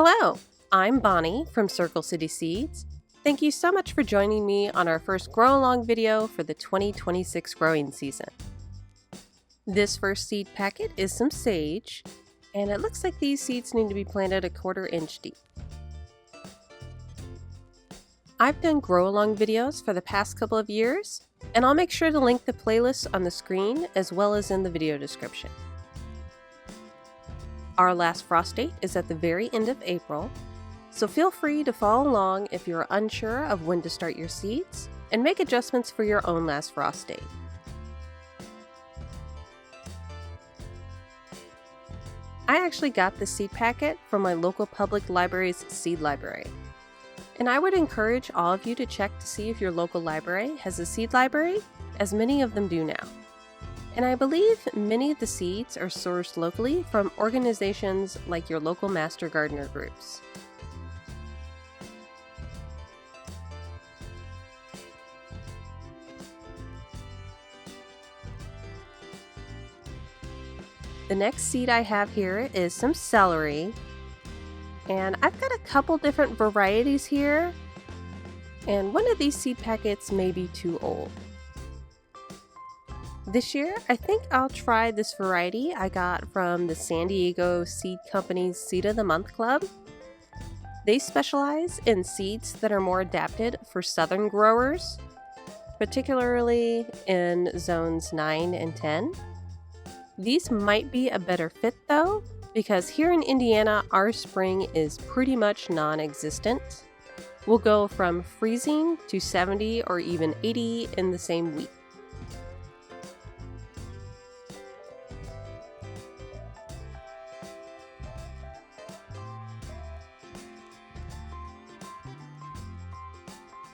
Hello, I'm Bonnie from Circle City Seeds. Thank you so much for joining me on our first Grow Along video for the 2026 growing season. This first seed packet is some sage, and it looks like these seeds need to be planted a 1/4 inch deep. I've done Grow Along videos for the past couple of years, and I'll make sure to link the playlist on the screen as well as in the video description. Our last frost date is at the very end of April, so feel free to follow along if you're unsure of when to start your seeds and make adjustments for your own last frost date. I actually got this seed packet from my local public library's seed library. And I would encourage all of you to check to see if your local library has a seed library, as many of them do now. And I believe many of the seeds are sourced locally from organizations like your local master gardener groups. The next seed I have here is some celery, and I've got a couple different varieties here, and one of these seed packets may be too old. This year, I think I'll try this variety I got from the San Diego Seed Company's Seed of the Month Club. They specialize in seeds that are more adapted for southern growers, particularly in zones 9 and 10. These might be a better fit though, because here in Indiana, our spring is pretty much non-existent. We'll go from freezing to 70 or even 80 in the same week.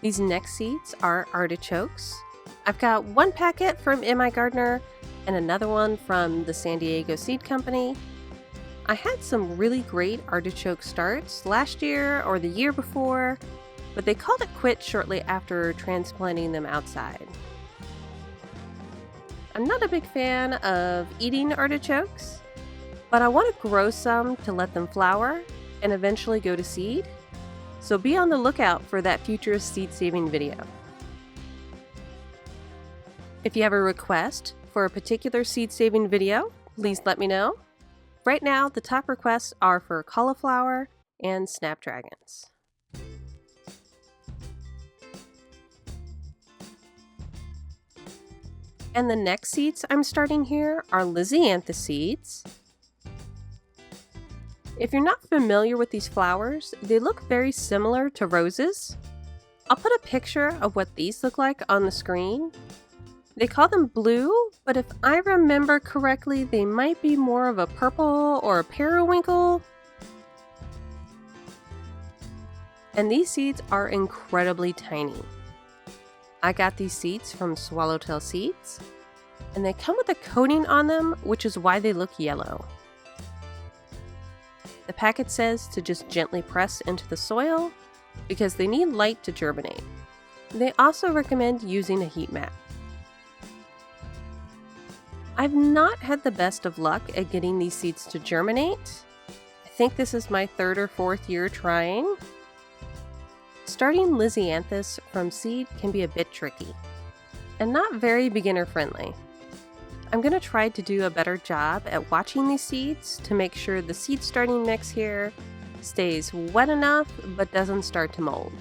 These next seeds are artichokes. I've got one packet from My Gardener and another one from the San Diego Seed Company. I had some really great artichoke starts last year or the year before, but they called it quits shortly after transplanting them outside. I'm not a big fan of eating artichokes, but I want to grow some to let them flower and eventually go to seed. So be on the lookout for that future seed saving video. If you have a request for a particular seed saving video, please let me know. Right now, the top requests are for cauliflower and snapdragons. And the next seeds I'm starting here are lisianthus seeds. If you're not familiar with these flowers, they look very similar to roses. I'll put a picture of what these look like on the screen. They call them blue, but if I remember correctly, they might be more of a purple or a periwinkle. And these seeds are incredibly tiny. I got these seeds from Swallowtail Seeds, and they come with a coating on them, which is why they look yellow. The packet says to just gently press into the soil because they need light to germinate. They also recommend using a heat mat. I've not had the best of luck at getting these seeds to germinate. I think this is my 3rd or 4th year trying. Starting lisianthus from seed can be a bit tricky and not very beginner friendly. I'm going to try to do a better job at watching these seeds to make sure the seed starting mix here stays wet enough but doesn't start to mold.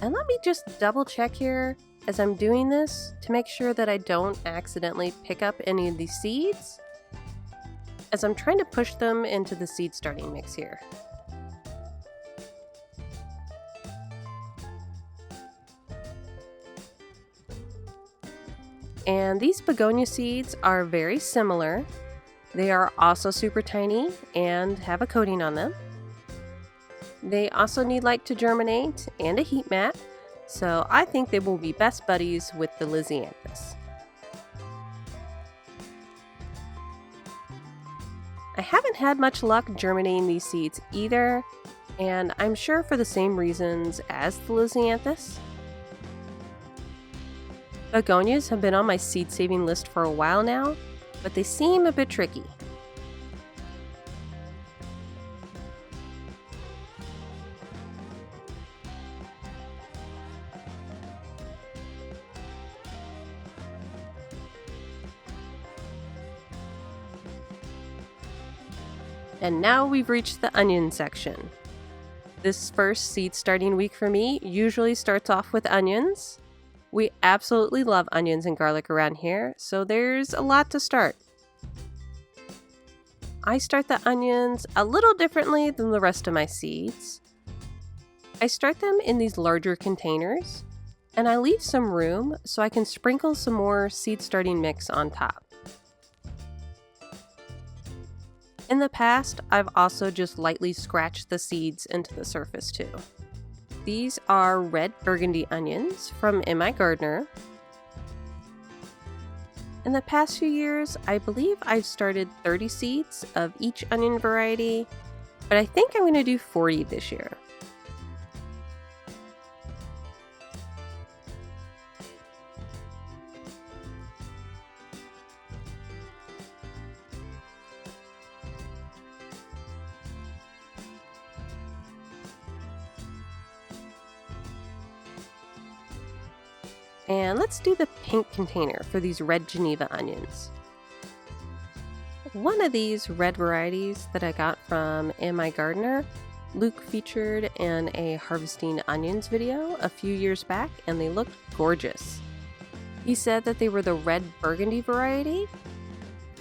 And let me just double check here as I'm doing this to make sure that I don't accidentally pick up any of these seeds as I'm trying to push them into the seed starting mix here. And these begonia seeds are very similar. They are also super tiny and have a coating on them. They also need light to germinate and a heat mat, so I think they will be best buddies with the lisianthus. I haven't had much luck germinating these seeds either, and I'm sure for the same reasons as the lisianthus. Begonias have been on my seed saving list for a while now, but they seem a bit tricky. And now we've reached the onion section. This first seed starting week for me usually starts off with onions. We absolutely love onions and garlic around here, so there's a lot to start. I start the onions a little differently than the rest of my seeds. I start them in these larger containers, and I leave some room so I can sprinkle some more seed starting mix on top. In the past, I've also just lightly scratched the seeds into the surface too. These are red burgundy onions from In My Gardener. In the past few years, I believe I've started 30 seeds of each onion variety, but I think I'm going to do 40 this year. And let's do the pink container for these red Geneva onions. One of these red varieties that I got from In My Gardener, Luke featured in a Harvesting Onions video a few years back, and they looked gorgeous. He said that they were the red burgundy variety.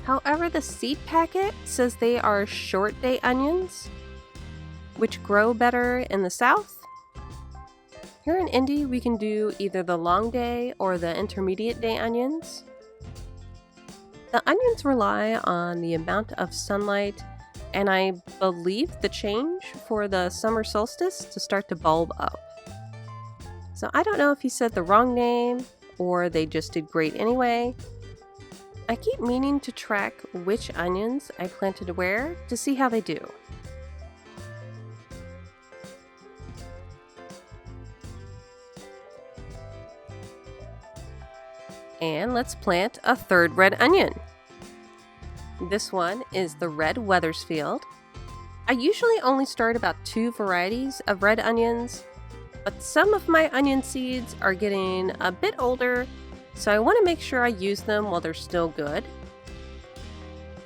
However, the seed packet says they are short day onions, which grow better in the south. Here in Indy, we can do either the long day or the intermediate day onions. The onions rely on the amount of sunlight and I believe the change for the summer solstice to start to bulb up. So I don't know if he said the wrong name or they just did great anyway. I keep meaning to track which onions I planted where to see how they do. And let's plant a third red onion. This one is the red Weathersfield. I usually only start about 2 varieties of red onions, but some of my onion seeds are getting a bit older, so I want to make sure I use them while they're still good.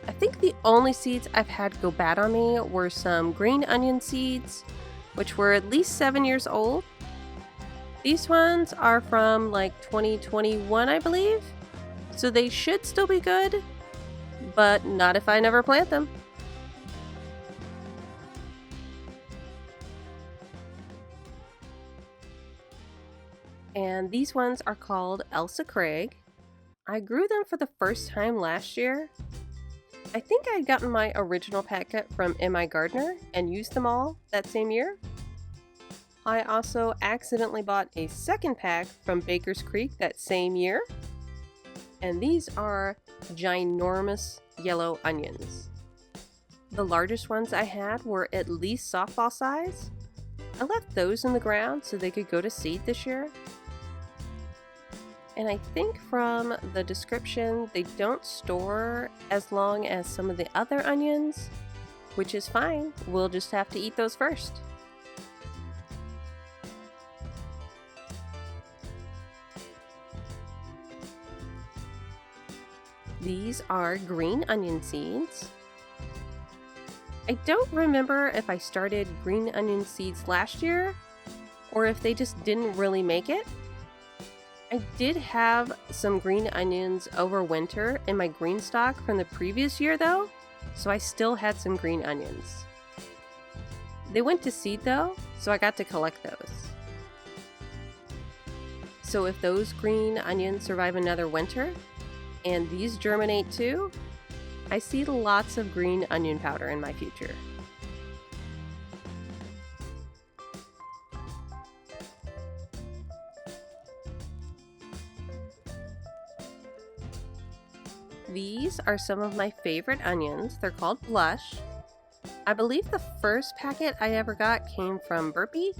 I think the only seeds I've had go bad on me were some green onion seeds, which were at least 7 years old. These ones are from like 2021, I believe, so they should still be good, but not if I never plant them. And these ones are called Elsa Craig. I grew them for the first time last year. I think I had gotten my original packet from In My Gardener and used them all that same year. I also accidentally bought a second pack from Baker's Creek that same year. And these are ginormous yellow onions. The largest ones I had were at least softball size. I left those in the ground so they could go to seed this year. And I think from the description, they don't store as long as some of the other onions, which is fine. We'll just have to eat those first. These are green onion seeds. I don't remember if I started green onion seeds last year or if they just didn't really make it. I did have some green onions over winter in my green stock from the previous year though, so I still had some green onions. They went to seed though, so I got to collect those. So if those green onions survive another winter, and these germinate too, I see lots of green onion powder in my future. These are some of my favorite onions. They're called Blush. I believe the first packet I ever got came from Burpee.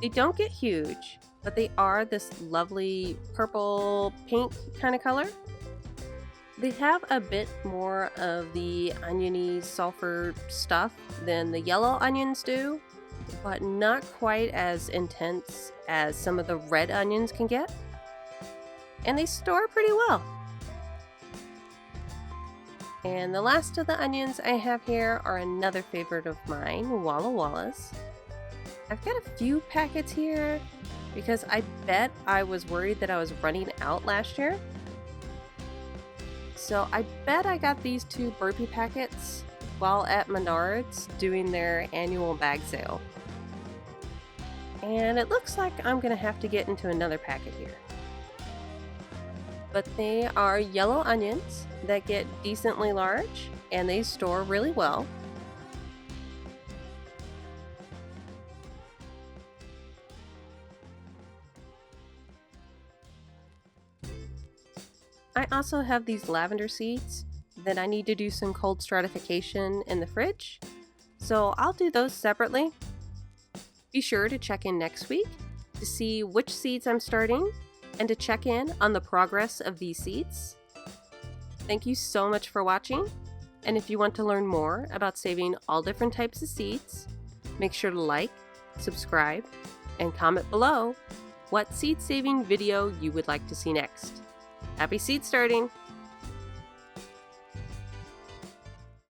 They don't get huge, but they are this lovely purple pink kind of color. They have a bit more of the oniony sulfur stuff than the yellow onions do, but not quite as intense as some of the red onions can get. And they store pretty well. And the last of the onions I have here are another favorite of mine, Walla Wallas. I've got a few packets here because I bet I was worried that I was running out last year. So I bet I got these 2 burpee packets while at Menards doing their annual bag sale. And it looks like I'm gonna have to get into another packet here. But they are yellow onions that get decently large and they store really well. I also have these lavender seeds that I need to do some cold stratification in the fridge, so I'll do those separately. Be sure to check in next week to see which seeds I'm starting and to check in on the progress of these seeds. Thank you so much for watching, and if you want to learn more about saving all different types of seeds, make sure to like, subscribe, and comment below what seed saving video you would like to see next. Happy seed starting!